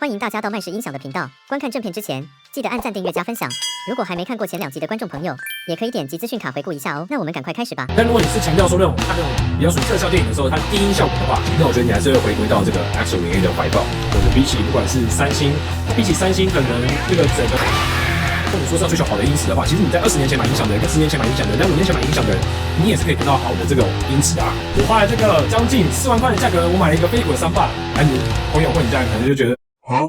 欢迎大家到麦氏音响的频道观看正片之前，记得按赞、订阅、加分享。如果还没看过前2集的观众朋友，也可以点击资讯卡回顾一下哦。那我们赶快开始吧。但如果你是强调说那种看那种比较属于特效电影的时候，它低音效果的话，那我觉得你还是会回归到这个 Axel 的怀抱，或者比起不管是三星，可能这个整个。或者说是要追求好的音质的话，其实你在20年前买音响的人跟10年前买音响的人，在5年前买音响的人，你也是可以得到好的这种音质啊。我花了这个将近4万块的价格，我买了一个飞虎的3把，你朋友或你家人可能就觉得好。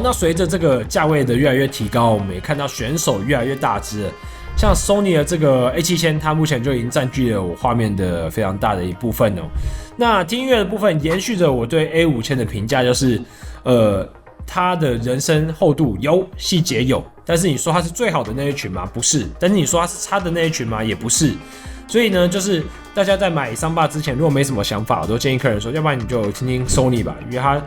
那随着这个价位的越来越提高，我们也看到选手越来越大只了。像 Sony 的这个 A7000， 它目前就已经占据了我画面的非常大的一部分哦。那听音乐的部分，延续着我对 A5000 的评价，就是它的人声厚度有，细节有，但是你说它是最好的那一群吗？不是。但是你说它是差的那一群吗？也不是。所以呢，就是大家在买桑巴之前，如果没什么想法，我都建议客人说，要不然你就听听 Sony 吧，因为它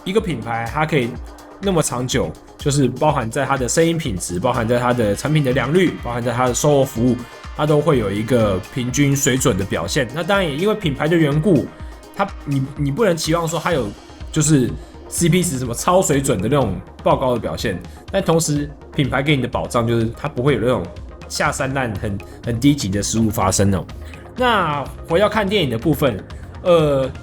一个品牌，它可以那么长久，就是包含在它的声音品质，包含在它的产品的良率，包含在它的售后服务，它都会有一个平均水准的表现。那当然也因为品牌的缘故，你不能期望说它有就是。CP 值什么超水准的那种爆高的表现，但同时品牌给你的保障就是它不会有那种下三滥很低级的失误发生哦。那回到看电影的部分，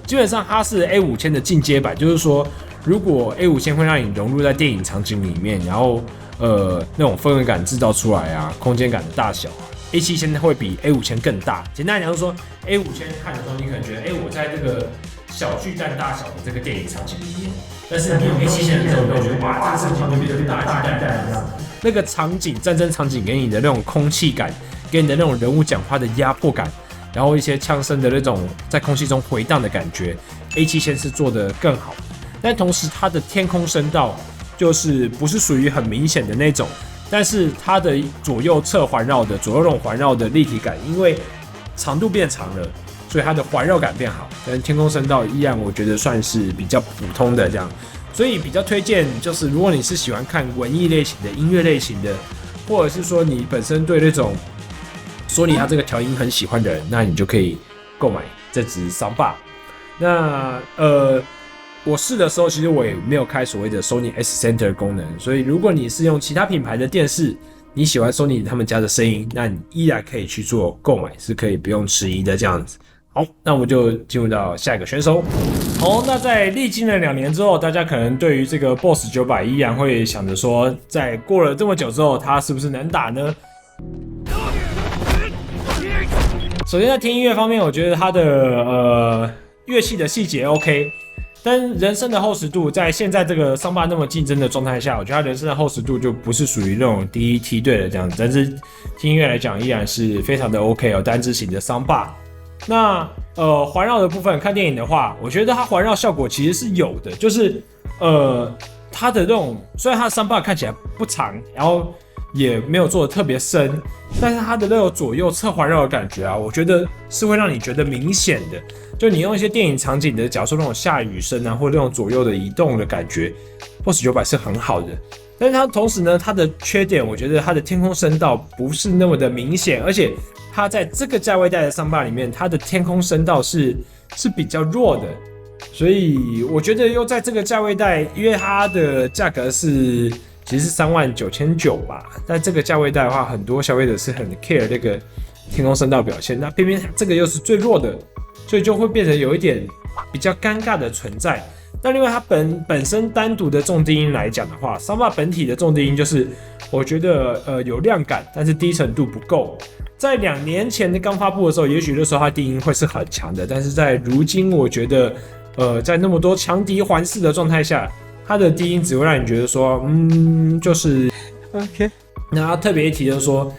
基本上它是 A5000 的进阶版，就是说如果 A5000 会让你融入在电影场景里面，然后那种氛围感制造出来啊，空间感的大小啊 ，A7000 会比 A5000 更大。简单来讲就是说 A5000 看的时候，你可能觉得我在这个小巨蛋大小的这个电影场景里面。但是你有 A7000 的时候，你会觉得哇，这个场景跟大巨蛋一样。那个场景，战争场景给你的那种空气感，给你的那种人物讲话的压迫感，然后一些枪声的那种在空气中回荡的感觉 ，A7000 是做得更好。但同时，它的天空声道就是不是属于很明显的那种，但是它的左右侧环绕的左右那种环绕的立体感，因为长度变长了。所以它的环绕感变好，但天空声道依然我觉得算是比较普通的这样，所以比较推荐就是如果你是喜欢看文艺类型的音乐类型的，或者是说你本身对那种Sony它这个调音很喜欢的人，那你就可以购买这支 Soundbar。那我试的时候其实我也没有开所谓的 Sony S Center 功能，所以如果你是用其他品牌的电视，你喜欢 Sony 他们家的声音，那你依然可以去做购买，是可以不用迟疑的这样子。好，那我们就进入到下一个选手。好，那在历经了2年之后，大家可能对于这个 Boss 900依然会想着说，在过了这么久之后，它是不是能打呢？首先在听音乐方面，我觉得它的乐器的细节 OK， 但人声的厚实度在现在这个桑巴那么竞争的状态下，我觉得它人声的厚实度就不是属于那种第一梯队的这样子，但是听音乐来讲依然是非常的 OK 哦，单支型的桑巴。那环绕的部分，看电影的话，我觉得它环绕效果其实是有的，就是它的那种虽然它的3把看起来不长，然后也没有做的特别深，但是它的那种左右侧环绕的感觉啊，我觉得是会让你觉得明显的。就你用一些电影场景的，假如说那种下雨声啊，或者那种左右的移动的感觉 ，Boss 900是很好的。但是它同时呢，它的缺点，我觉得它的天空声道不是那么的明显，而且它在这个价位带的桑巴里面，它的天空声道是比较弱的，所以我觉得又在这个价位带，因为它的价格其实是39900吧，但这个价位带的话，很多消费者是很 care 这个天空声道表现，那偏偏这个又是最弱的，所以就会变成有一点比较尴尬的存在。那另外它本身单独的重低音来讲的话，桑巴本体的重低音就是我觉得有亮感，但是低沉度不够。在2年前的刚发布的时候，也许那时候它低音会是很强的，但是在如今我觉得在那么多强敌环视的状态下，它的低音只会让你觉得说就是 OK。 那它特别一提就是说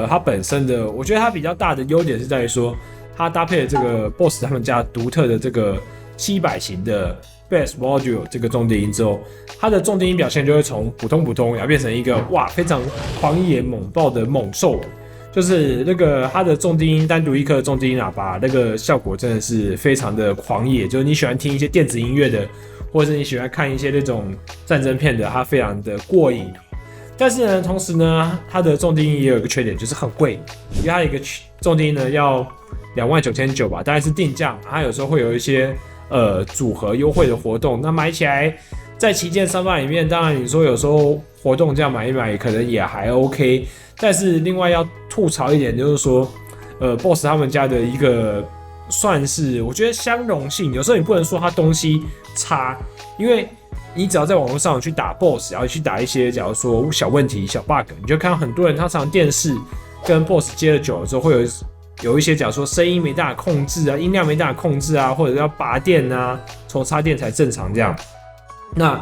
它本身的我觉得它比较大的优点是在于说它搭配了这个 Boss 他们家独特的这个700型的Bass Module 这个重低音之后，它的重低音表现就会从普通，然后变成一个哇非常狂野猛爆的猛兽，就是那个它的重低音单独一颗的重低音喇叭，那个效果真的是非常的狂野。就是你喜欢听一些电子音乐的，或者是你喜欢看一些那种战争片的，它非常的过瘾。但是呢，同时呢，它的重低音也有一个缺点，就是很贵，因为它一个重低音呢要29900吧，大概是定价，它有时候会有一些组合优惠的活动，那买起来在旗舰Samba里面，当然你说有时候活动这样买一买可能也还 OK， 但是另外要吐槽一点就是说，BOSS 他们家的一个算是我觉得相容性，有时候你不能说它东西差，因为你只要在网络上去打 BOSS， 然后去打一些假如说小问题、小 bug， 你就看到很多人他常电视跟 BOSS 接了久了之后，会有一些假如说声音没办法控制啊，音量没办法控制啊，或者要拔电啊，重插电才正常这样。那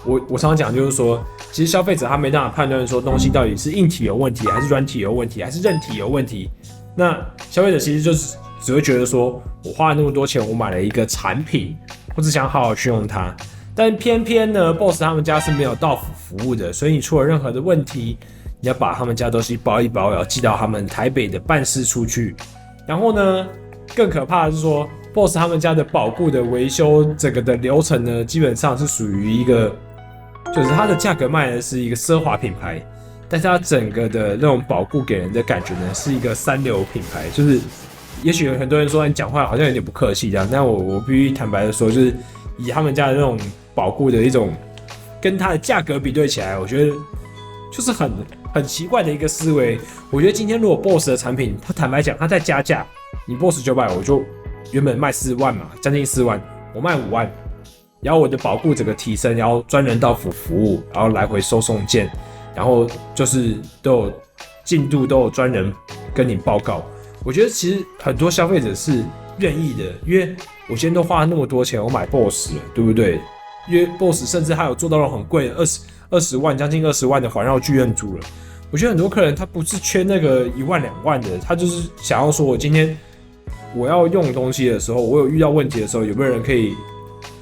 我常常讲就是说，其实消费者他没办法判断说东西到底是硬体有问题，还是软体有问题，还是韧体有问题。那消费者其实就是只会觉得说，我花了那么多钱，我买了一个产品，我只想好好去用它。但偏偏呢 ，BOSS 他们家是没有到府服务的，所以你出了任何的问题，你要把他们家东西包一包，要寄到他们台北的办事处去。然后呢，更可怕的是说 ，BOSS 他们家的保固的维修整个的流程呢，基本上是属于一个，就是它的价格卖的是一个奢华品牌，但是它整个的那种保固给人的感觉呢，是一个三流品牌。就是也许很多人说你讲话好像有点不客气这样，但我必须坦白的说，就是以他们家的那种保固的一种跟它的价格比对起来，我觉得就是很奇怪的一个思维。我觉得今天如果 BOSS 的产品，它坦白讲，它在加价，你 BOSS 900，我就原本卖4万嘛，将近4万，我卖5万，然后我的保固整个提升，然后专人到府服务，然后来回收送件，然后就是都有进度，都有专人跟你报告。我觉得其实很多消费者是愿意的，因为我今天都花了那么多钱，我买 BOSS 了，对不对？因为 BOSS 甚至还有做到了很贵的20万，将近20万的环绕剧院组了。我觉得很多客人他不是缺那个1万2万的，他就是想要说，我今天我要用东西的时候，我有遇到问题的时候，有没有人可以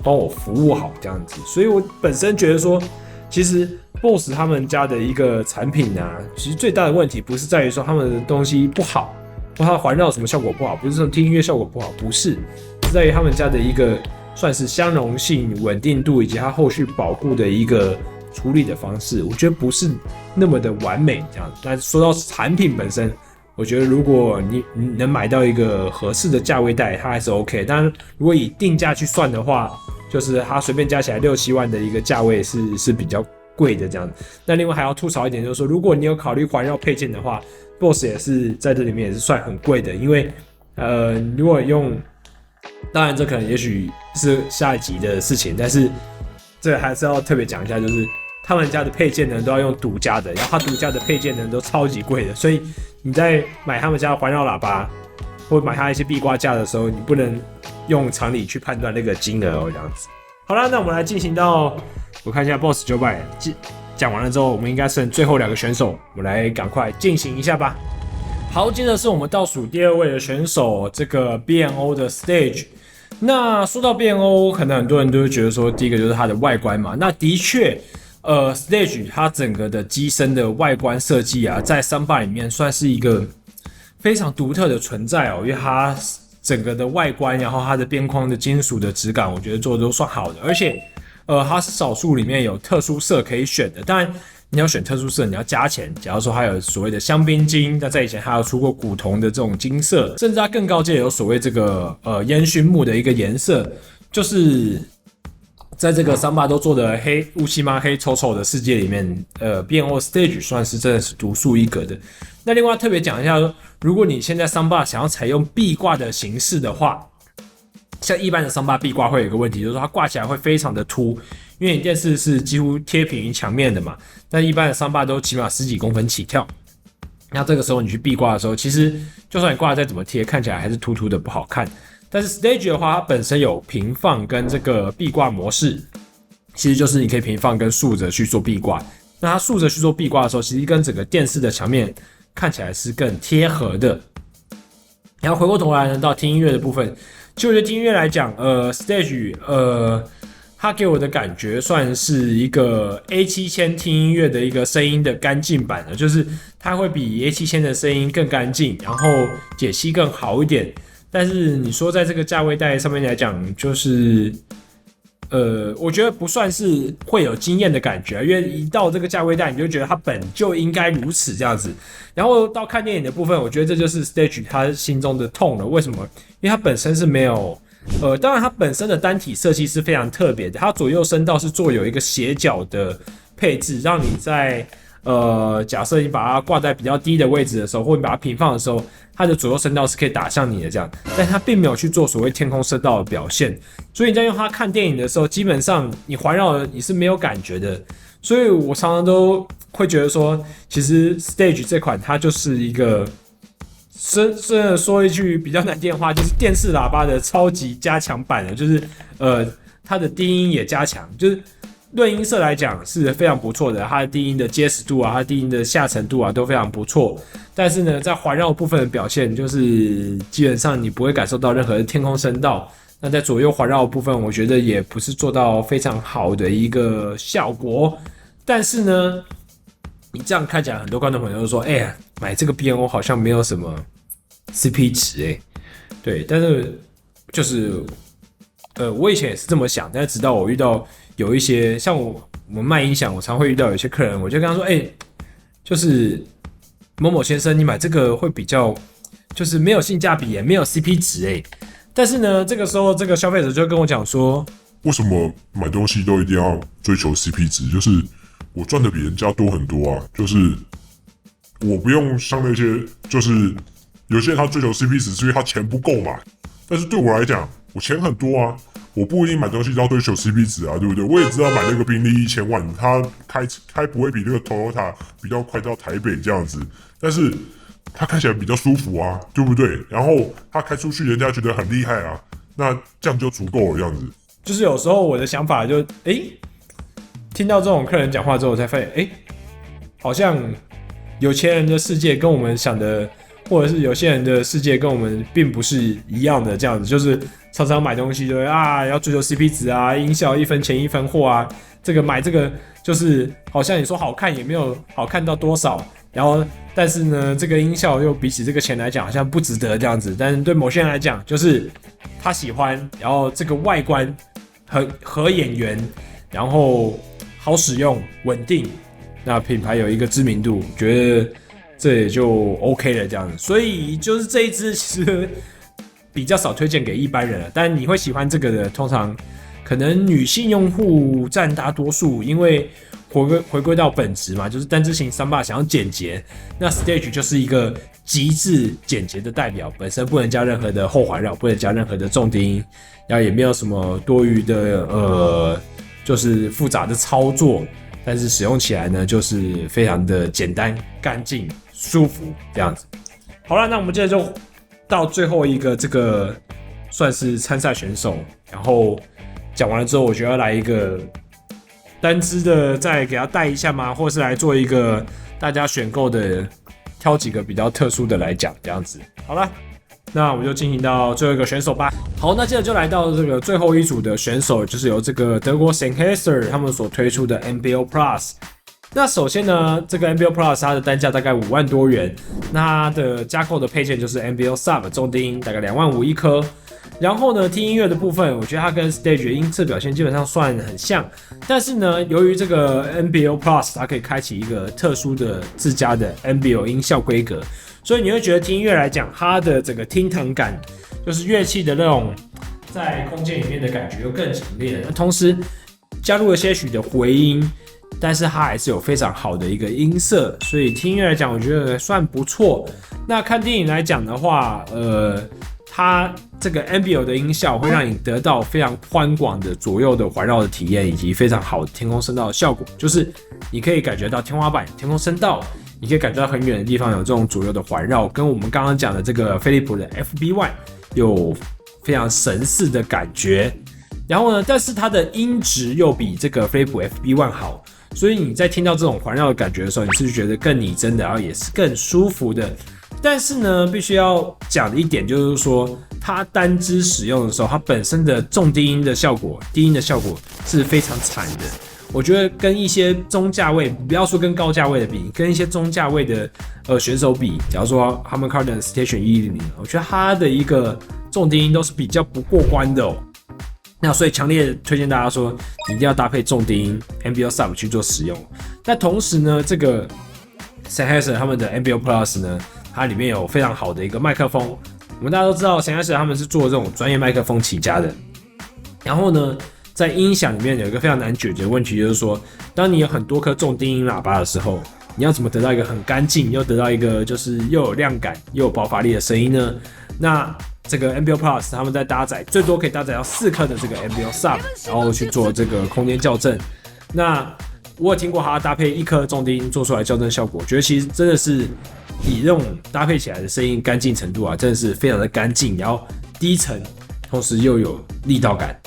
帮我服务好这样子？所以我本身觉得说，其实 BOSS 他们家的一个产品啊，其实最大的问题不是在于说他们的东西不好，或它环绕什么效果不好，不是说听音乐效果不好，不是，是在于他们家的一个算是相容性、稳定度以及它后续保固的一个处理的方式，我觉得不是那么的完美这样。但说到产品本身，我觉得如果你能买到一个合适的价位带，它还是 OK。当然，如果以定价去算的话，就是它随便加起来6、7万的一个价位是比较贵的这样。那另外还要吐槽一点，就是说，如果你有考虑环绕配件的话 ，BOSS 也是在这里面也是算很贵的，因为如果用，当然这可能也许是下一集的事情，但是这个还是要特别讲一下，就是他们家的配件呢都要用独家的，然后他独家的配件呢都超级贵的，所以你在买他们家的环绕喇叭或买他一些壁挂架的时候，你不能用常理去判断那个金额哦，这样子。好啦，那我们来进行到，我看一下 BOSS 900讲完了之后，我们应该剩最后2个选手，我们来赶快进行一下吧。好，接着是我们倒数第2位的选手，这个 B&O 的 Stage。那说到 B&O， 可能很多人都会觉得说，第一个就是它的外观嘛。那的确，Stage 它整个的机身的外观设计啊，在Samba里面算是一个非常独特的存在哦，因为它整个的外观，然后它的边框的金属的质感，我觉得做的都算好的，而且它是少数里面有特殊色可以选的。当然，你要选特殊色，你要加钱。假如说它有所谓的香槟金，那在以前还有出过古铜的这种金色，甚至它更高阶有所谓这个烟熏木的一个颜色，就是在这个Samba都做的黑乌漆嘛黑丑丑的世界里面，B&O Stage 算是真的是独树一格的。那另外特别讲一下，如果你现在Samba想要采用壁挂的形式的话，像一般的Samba壁挂会有一个问题，就是说它挂起来会非常的凸，因为你电视是几乎贴平于墙面的嘛，但一般的Samba都起码10几公分起跳。那这个时候你去壁挂的时候，其实就算你挂得再怎么贴，看起来还是凸凸的不好看。但是 Stage 的话，它本身有平放跟这个壁挂模式，其实就是你可以平放跟竖着去做壁挂。那它竖着去做壁挂的时候，其实跟整个电视的墙面看起来是更贴合的。然后回过头来呢，到听音乐的部分，就我觉得听音乐来讲，Stage 它给我的感觉算是一个 A7000 听音乐的一个声音的干净版的，就是它会比 A7000 的声音更干净，然后解析更好一点。但是你说在这个价位带上面来讲，就是我觉得不算是会有惊艳的感觉，因为一到这个价位带，你就觉得它本就应该如此这样子。然后到看电影的部分，我觉得这就是 Stage 他心中的痛了。为什么？因为它本身是没有当然它本身的单体设计是非常特别的，它左右声道是做有一个斜角的配置，让你在假设你把它挂在比较低的位置的时候，或者你把它平放的时候，它的左右声道是可以打向你的这样，但它并没有去做所谓天空声道的表现，所以你在用它看电影的时候，基本上你环绕你是没有感觉的。所以我常常都会觉得说，其实 Stage 这款它就是一个，真的说一句比较难听的话，就是电视喇叭的超级加强版的，就是它的低音也加强，就是论音色来讲是非常不错的，它的低音的结实度啊，它的低音的下沉度啊都非常不错。但是呢，在环绕部分的表现，就是基本上你不会感受到任何的天空声道。那在左右环绕的部分，我觉得也不是做到非常好的一个效果。但是呢，你这样看起来，很多观众朋友都说：“哎呀，买这个 B&O 好像没有什么 CP 值对，但是就是我以前也是这么想，但是直到我遇到有一些像我们卖音响，我常会遇到有些客人，我就跟他说：“就是某某先生，你买这个会比较就是没有性价比没有 CP 值但是呢，这个时候这个消费者就跟我讲说，为什么买东西都一定要追求 CP 值？就是我赚的比人家多很多啊，就是我不用像那些，就是有些人他追求 CP 值是因为他钱不够嘛。但是对我来讲，我钱很多啊，我不一定买东西都要追求 CP 值啊，对不对？我也知道买那个宾利1000万，他开不会比那个 Toyota 比较快到台北这样子，但是他开起来比较舒服啊，对不对？然后他开出去，人家觉得很厉害啊，那这样就足够了，这样子。就是有时候我的想法就，听到这种客人讲话之后，我才发现，好像有钱人的世界跟我们想的，或者是有些人的世界跟我们并不是一样的，这样子，就是常常买东西就会要追求 CP 值啊，音效1分钱1分货啊，这个买这个就是好像你说好看也没有好看到多少。然后，但是呢，这个音效又比起这个钱来讲，好像不值得这样子。但是对某些人来讲，就是他喜欢，然后这个外观合眼缘，然后好使用、稳定，那品牌有一个知名度，觉得这也就 OK 了这样子。所以就是这一支其实比较少推荐给一般人了，但你会喜欢这个的，通常可能女性用户占大多数，因为回归到本质嘛，就是单支型3把想要简洁，那 Stage 就是一个极致简洁的代表，本身不能加任何的后环绕，不能加任何的重低音，然后也没有什么多余的就是复杂的操作，但是使用起来呢，就是非常的简单、干净、舒服这样子。好了，那我们接着就到最后一个这个算是参赛选手，然后讲完了之后，我觉得要来一个单支的再给他带一下吗？或是来做一个大家选购的，挑几个比较特殊的来讲，这样子。好了，那我们就进行到最后一个选手吧。好，那接着就来到这个最后一组的选手，就是由这个德国 Sennheiser 他们所推出的 MBO Plus。那首先呢，这个 MBO Plus 它的单价大概5万多元，那它的加购的配件就是 MBO Sub 重低音，大概2万5一颗。然后呢，听音乐的部分，我觉得它跟 Stage 的音色表现基本上算很像，但是呢，由于这个 MBO Plus 它可以开启一个特殊的自家的 MBO 音效规格，所以你会觉得听音乐来讲，它的整个听堂感，就是乐器的那种在空间里面的感觉又更强烈了。同时加入了些许的回音，但是它还是有非常好的一个音色，所以听音乐来讲，我觉得算不错。那看电影来讲的话，它这个 MBO 的音效会让你得到非常宽广的左右的环绕的体验，以及非常好的天空声道的效果。就是你可以感觉到天花板、天空声道，你可以感觉到很远的地方有这种左右的环绕，跟我们刚刚讲的这个飞利浦的 FB1 有非常神似的感觉。然后呢，但是它的音质又比这个飞利浦 FB1 好，所以你在听到这种环绕的感觉的时候，你是觉得更拟真的，然后也是更舒服的。但是呢，必须要讲的一点就是说，它单支使用的时候，它本身的重低音的效果、低音的效果是非常惨的。我觉得跟一些中价位，不要说跟高价位的比，跟一些中价位的选手比，假如说 Harman Kardon Station 110，我觉得它的一个重低音都是比较不过关的哦。那所以强烈推荐大家说，你一定要搭配重低音 MBO Sub 去做使用。那同时呢，这个 Sennheiser 他们的 MBO Plus 呢，它里面有非常好的一个麦克风，我们大家都知道Sennheiser他们是做这种专业麦克风起家的，然后呢，在音响里面有一个非常难解决的问题，就是说，当你有很多颗重低音喇叭的时候，你要怎么得到一个很干净，又得到一个就是又有亮感又有爆发力的声音呢？那这个 MBO Plus 他们在搭载最多可以搭载到4颗的这个 MBO Sub， 然后去做这个空间校正。那我有听过它搭配1颗重低音做出来校正效果，我觉得其实真的是以这种搭配起来的声音干净程度啊，真的是非常的干净，然后低沉，同时又有力道感。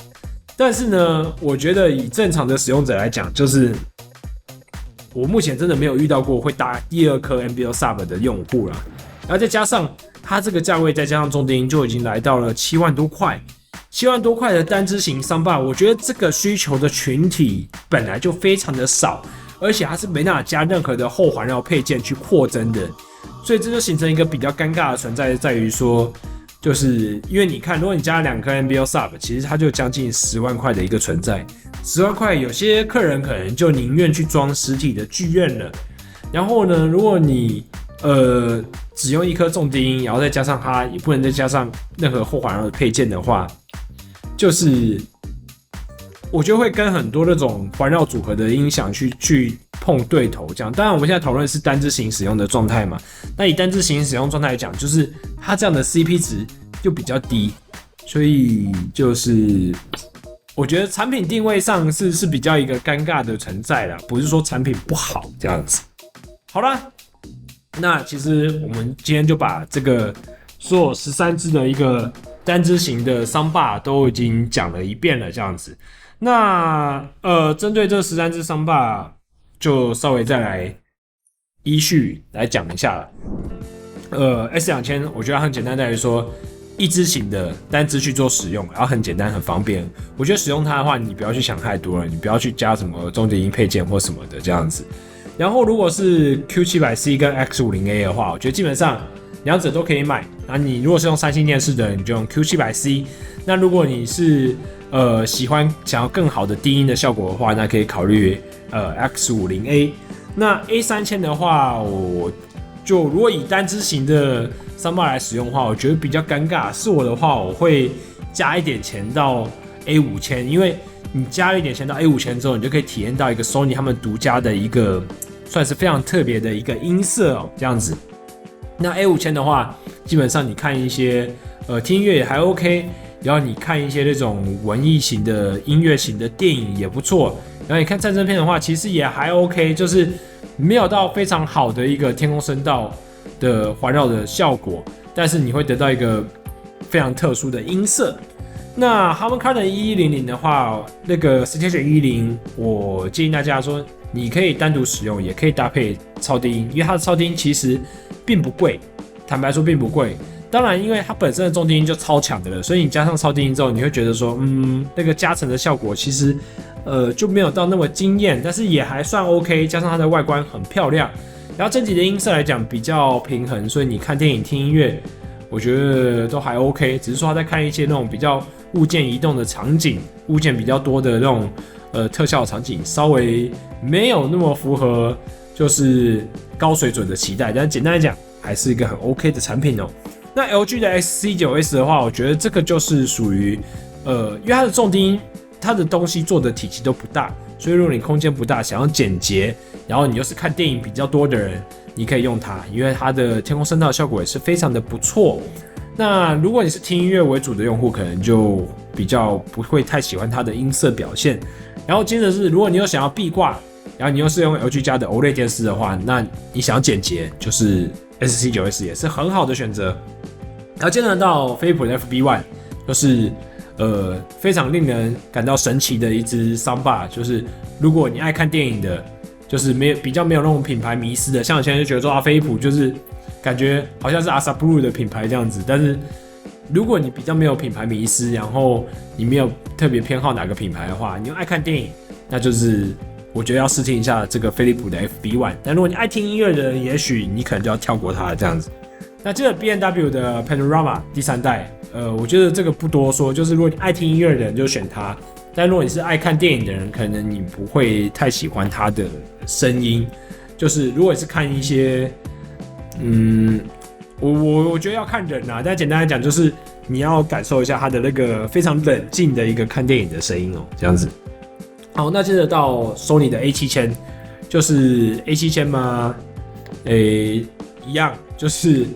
但是呢，我觉得以正常的使用者来讲，就是我目前真的没有遇到过会搭第2颗 MBO Sub 的用户啦。然后再加上它这个价位，再加上重低音就已经来到了7万多块。7万多块的单支型Soundbar，我觉得这个需求的群体本来就非常的少，而且它是没办法加任何的后环绕配件去扩增的，所以这就形成一个比较尴尬的存在，在于说，就是因为你看，如果你加了2颗 MBO Sub， 其实它就将近10万块的一个存在。10万块，有些客人可能就宁愿去装实体的剧院了。然后呢，如果你只用1颗重低音，然后再加上它也不能再加上任何后环绕的配件的话，就是我觉得会跟很多那种环绕组合的音响去碰对头这样。当然我们现在讨论的是单支型使用的状态嘛，那以单支型使用状态来讲，就是它这样的 CP 值就比较低，所以就是我觉得产品定位上是比较一个尴尬的存在啦，不是说产品不好这样子。好啦，那其实我们今天就把这个所有13支的一个单支型的Soundbar都已经讲了一遍了这样子。那针对这13支Soundbar就稍微再来依序来讲一下了。S2000我觉得很简单，在于说一支型的单支去做使用，然后很简单很方便。我觉得使用它的话，你不要去想太多了，你不要去加什么中低音配件或什么的这样子。然后如果是 Q700C 跟 X50A 的话，我觉得基本上两者都可以买。那你如果是用3星电视的，你就用 Q700C。那如果你是喜欢想要更好的低音的效果的话，那可以考虑X50A。那 A3000 的话，我就如果以单支型的Soundbar来使用的话，我觉得比较尴尬。是我的话，我会加一点钱到 A5000，因为你加一点钱到 A5000之后，你就可以体验到一个 Sony 他们独家的一个算是非常特别的一个音色哦，这样子。那 A5000的话，基本上你看一些听音乐也还 OK， 然后你看一些那种文艺型的音乐型的电影也不错，然后你看战争片的话，其实也还 OK， 就是没有到非常好的一个天空声道的环绕的效果，但是你会得到一个非常特殊的音色。那 Harman Kardon 1100的话，那个 Station 110，我建议大家说，你可以单独使用，也可以搭配超低音，因为它的超低音其实并不贵，坦白说并不贵。当然，因为它本身的重低音就超强的了，所以你加上超低音之后，你会觉得说，那个加成的效果其实就没有到那么惊艳，但是也还算 OK。加上它的外观很漂亮，然后整体的音色来讲比较平衡，所以你看电影听音乐，我觉得都还 OK。只是说他在看一些那种比较物件移动的场景，物件比较多的那种特效场景，稍微没有那么符合就是高水准的期待，但简单来讲还是一个很 OK 的产品哦。那 LG 的 XC9S 的话，我觉得这个就是属于因为它的重低音，它的东西做的体积都不大，所以如果你空间不大，想要简洁，然后你又是看电影比较多的人，你可以用它，因为它的天空声道效果也是非常的不错。那如果你是听音乐为主的用户，可能就比较不会太喜欢它的音色表现。然后接着是，如果你又想要壁挂，然后你又是用 LG 家的 OLED 电视的话，那你想要简洁，就是 SC9S 也是很好的选择。然后接着到飞利浦的 FB1， 就是非常令人感到神奇的一支 Soundbar， 就是如果你爱看电影的，就是比较没有那种品牌迷思的，像我现在就觉得说飞利浦就是感觉好像是 Asa Blue 的品牌这样子，但是如果你比较没有品牌迷思，然后你没有特别偏好哪个品牌的话，你又爱看电影，那就是我觉得要试听一下这个飞利浦的 FB1。但如果你爱听音乐的人，也许你可能就要跳过它这样子。那接着 B&W 的 Panorama 第3代，我觉得这个不多说，就是如果你爱听音乐的人就选它，但如果你是爱看电影的人，可能你不会太喜欢它的声音。就是如果你是看一些我觉得要看人但简单来讲就是你要感受一下它的那个非常冷静的一个看电影的声音这样子。好，那接着到 Sony 的 A7000， 就是 A7000嘛，一样就是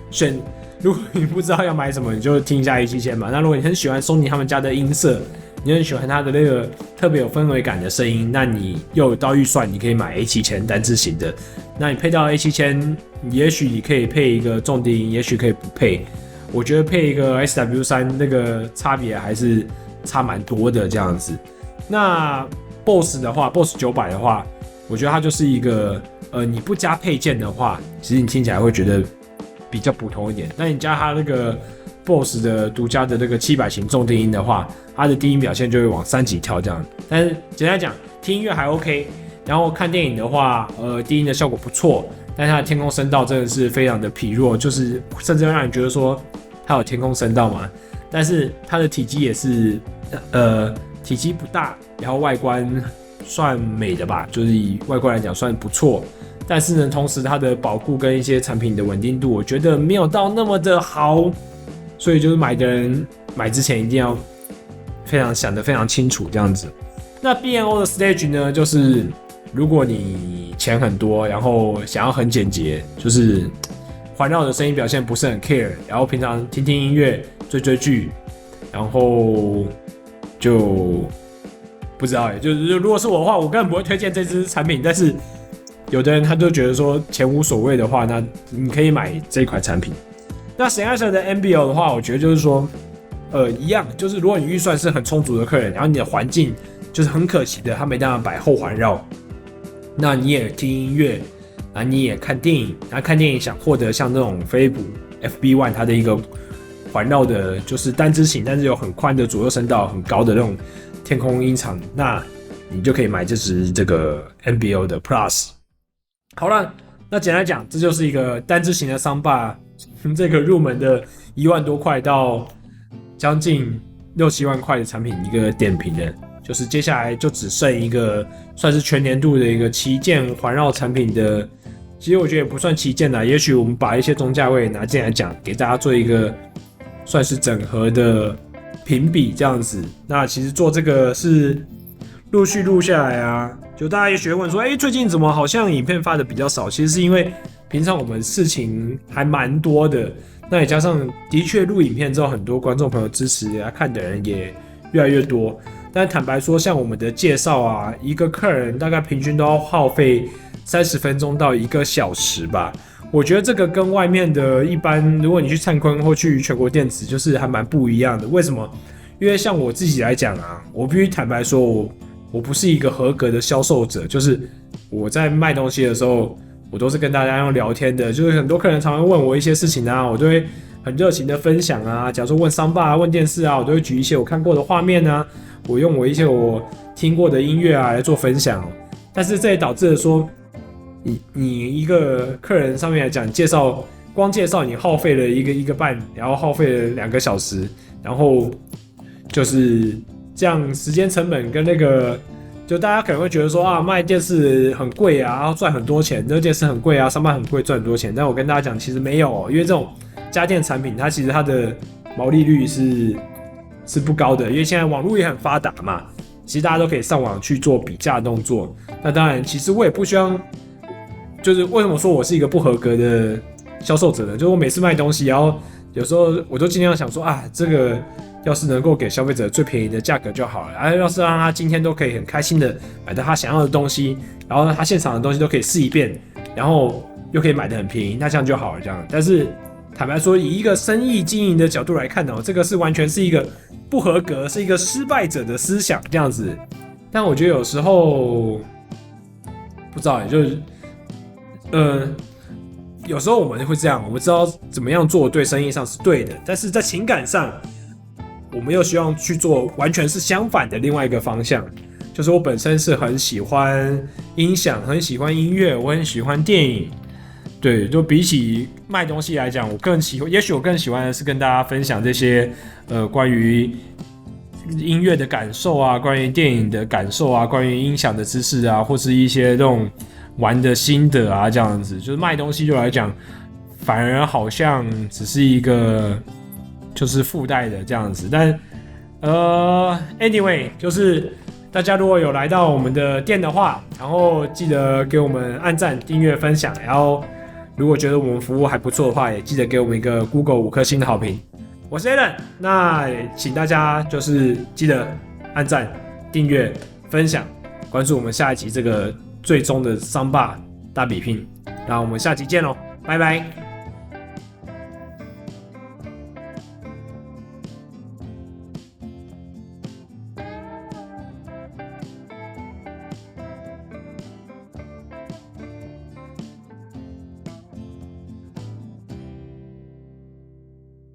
选。如果你不知道要买什么，你就听一下 A7000嘛。那如果你很喜欢 Sony 他们家的音色，你很喜欢它的那个特别有氛围感的声音，那你又有到预算，你可以买 A7000 单支型的。那你配到 A7000，也许你可以配一个重低音，也许可以不配。我觉得配一个 SW3 那个差别还是差蛮多的这样子。那 Boss 的话 ，Boss 900的话，我觉得它就是一个你不加配件的话，其实你听起来会觉得比较普通一点。但你加它那个 Boss 的独家的那个700型重低音的话，它的低音表现就会往3级跳这样。但是简单来讲，听音乐还 OK， 然后看电影的话，低音的效果不错，但它的天空声道真的是非常的疲弱，就是甚至会让你觉得说它有天空声道嘛。但是它的体积也是体积不大，然后外观算美的吧，就是以外观来讲算不错。但是呢，同时它的保固跟一些产品的稳定度，我觉得没有到那么的好，所以就是买的人买之前一定要想得非常清楚这样子。那 B&O 的 Stage 呢，就是如果你钱很多，然后想要很简洁，就是环绕的声音表现不是很 care， 然后平常听听音乐、追剧，然后就不知道就是如果是我的话，我根本不会推荐这支产品。但是有的人他就觉得说钱无所谓的话，那你可以买这一款产品。那 Sennheiser 的 NBL 的话，我觉得就是说，一样，就是如果你预算是很充足的客人，然后你的环境就是很可惜的，他没办法摆后环绕，那你也听音乐，然后你也看电影，然后看电影想获得像那种飞捕 FB1 它的一个环绕的，就是单支型，但是有很宽的左右声道，很高的那种天空音场，那你就可以买这支这个 NBL 的 Plus。好了，那简单讲，这就是一个单支型的Soundbar，这个入门的1万多块到将近6、7万块的产品一个点评的，就是接下来就只剩一个算是全年度的一个旗舰环绕产品的，其实我觉得也不算旗舰啦，也许我们把一些中价位拿进来讲，给大家做一个算是整合的评比这样子。那其实做这个是陆续录下来啊，就大家也学问说，最近怎么好像影片发的比较少？其实是因为平常我们事情还蛮多的，那也加上的确录影片之后，很多观众朋友支持来看的人也越来越多。但坦白说，像我们的介绍啊，一个客人大概平均都要耗费30分钟到1个小时吧。我觉得这个跟外面的一般，如果你去灿坤或去全国电子，就是还蛮不一样的。为什么？因为像我自己来讲啊，我必须坦白说，我不是一个合格的销售者，就是我在卖东西的时候，我都是跟大家用聊天的，就是很多客人常常问我一些事情啊，我就会很热情的分享啊。假如说问商霸啊、问电视啊，我都会举一些我看过的画面啊，我用我一些我听过的音乐啊来做分享。但是这也导致了说，你一个客人上面来讲，光介绍你耗费了一个半，然后耗费了2个小时，然后就是这样时间成本跟那个。就大家可能会觉得说啊，卖电视很贵啊，然后赚很多钱，这个电视很贵啊，商办很贵，赚很多钱。但我跟大家讲，其实没有因为这种家电产品，它其实它的毛利率是不高的，因为现在网络也很发达嘛，其实大家都可以上网去做比价动作。那当然，其实我也不希望，就是为什么说我是一个不合格的销售者呢？就是我每次卖东西，然后有时候我都尽量想说啊，这个。要是能够给消费者最便宜的价格就好了，要是让他今天都可以很开心的买到他想要的东西，然后他现场的东西都可以试一遍，然后又可以买得很便宜，那这样就好了这样。但是坦白说，以一个生意经营的角度来看呢，这个是完全是一个不合格，是一个失败者的思想这样子。但我觉得有时候不知道，就是有时候我们会这样，我们知道怎么样做对生意上是对的，但是在情感上。我们又希望去做完全是相反的另外一个方向，就是我本身是很喜欢音响，很喜欢音乐，我很喜欢电影，对，就比起卖东西来讲，我更喜欢，也许我更喜欢的是跟大家分享这些关于音乐的感受啊，关于电影的感受啊，关于音响的知识啊，或是一些这种玩的心得啊，这样子，就是卖东西对我来讲反而好像只是一个就是附带的这样子。但anyway， 就是大家如果有来到我们的店的话，然后记得给我们按赞、订阅、分享，然后如果觉得我们服务还不错的话，也记得给我们一个 Google 5颗星的好评。我是 Alan， 那请大家就是记得按赞、订阅、分享，关注我们下一集这个最终的桑巴大比拼。那我们下集见喽，拜拜。